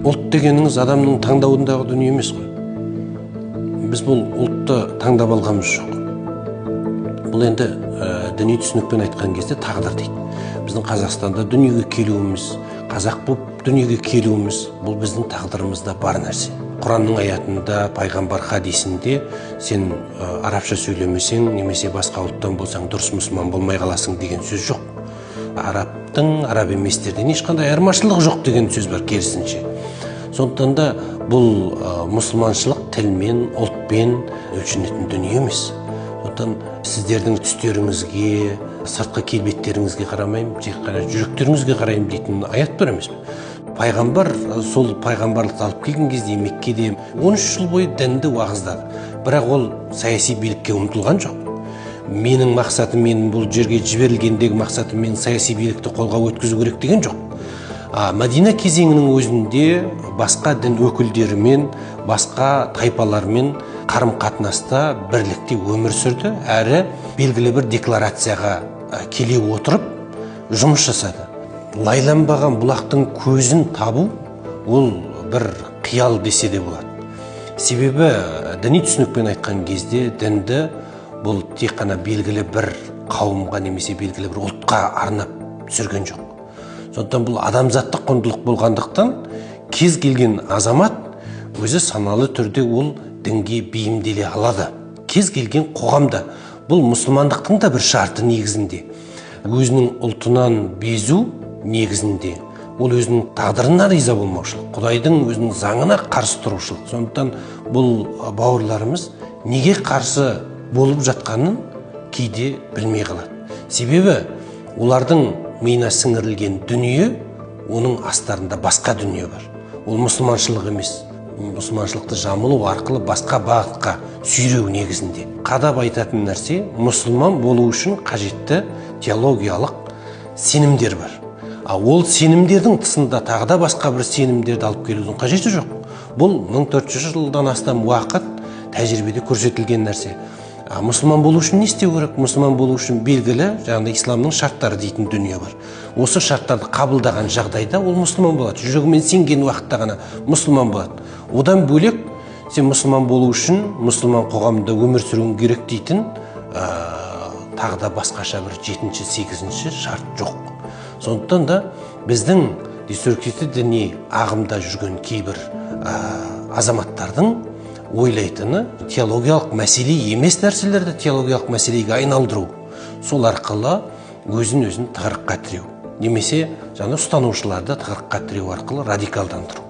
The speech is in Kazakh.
Ұлт дегеніңіз адамның таңдауындағы дүние емес қой. Біз бұл ұлтты таңдап алғанымыз жоқ. Бұл енді діни түсінікпен айтқан кезде тағдыр дейді. Біздің Қазақстанда дүниеге келуіміз, қазақ болып дүниеге келуіміз, бұл біздің тағдырымызда бар нәрсе. Құранның аятында, пайғамбар хадисінде сен арабша сөйлемесең, немесе басқа ұлттан болсаң, дұрыс мұсылман болмай қаласың деген сөз жоқ. Араб еместерден ешқандай айырмашылық жоқ деген сөз бар, керісінше. Сондықтан да бұл мұсылманшылық тілмен, ұлтпен өлшенетін дүние емес. Сондықтан сіздердің түстеріңізге, сыртқы келбеттеріңізге қарамаймын, тек қана жүректеріңізге қараймын дейтін аят бар емес пе? Пайғамбар сол пайғамбарлықты алып келген кезде Меккеде 13 жыл бойы дінді уағыздады. Бірақ ол саяси билікке ұмтылған жоқ. Менің мақсатым, менің бұл жерге жіберілгендегі мақсатым мен саяси билікті қолға өткізу керек деген жоқ. Мәдина кезеңінің өзінде басқа дін өкілдерімен, басқа тайпалармен қарым-қатынаста бірлікте өмір сүрді, әрі белгілі бір декларацияға келе отырып жұмыс жасады. Лайланбаған бұлақтың көзін табу ол бір қиял десе де болады. Себебі діни түсінікпен айтқан кезде дінді бұл тек қана белгілі бір қауымға немесе белгілі бір ұлтқа арнап түсірген жоқ. Сондықтан бұл адамзаттық құндылық болғандықтан кез келген азамат өзі саналы түрде ол дінге бейімделе алады. Кез келген қоғамда бұл мұсылмандықтың да бір шарты негізінде. Өзінің ұлтынан безу негізінде ол өзінің тағдырына риза болмаушылық, Құдайдың өзінің заңына қарсы тұрушылық. Сондықтан бұл бауырларымыз неге қарсы болып жатқанын кейде білмей қалады. Себебі олардың миына сіңірілген дүние, оның астарында басқа дүние бар. Ол мұсылманшылық емес. Мұсылманшылықты жамылу арқылы басқа бағытқа сүйреу негізінде. Қадап айтатын нәрсе, мұсылман болу үшін қажетті теологиялық сенімдер бар. Ол сенімдердің тысында тағы да басқа бір сенімдерді алып келудің қажеті жоқ. Бұл 1400 жылдан астам уақыт тәжірибеде көрсетілген нәрсе. Мұсылман болу үшін не істеу керек? Мұсылман болу үшін белгілі, жаңағыдай исламның шарттары дейтін дүние бар. Осы шарттарды қабылдаған жағдайда ол мұсылман болады. Жүрегімен сенген уақытта ғана мұсылман болады. Одан бөлек сен мұсылман болу үшін мұсылман қоғамында өмір сүруің керек дейтін тағы да басқаша бір 7-ші, 8-ші шарт жоқ. Сондықтан да біздің деструктивті діни ағымда жүрген кейбір азаматтардың ойлайтыны теологиялық мәселе емес нәрселерді теологиялық мәселеге айналдыру. Сол арқылы өзін тығырыққа тіреу. Немесе ұстанушыларды тығырыққа тіреу арқылы радикалдандыру.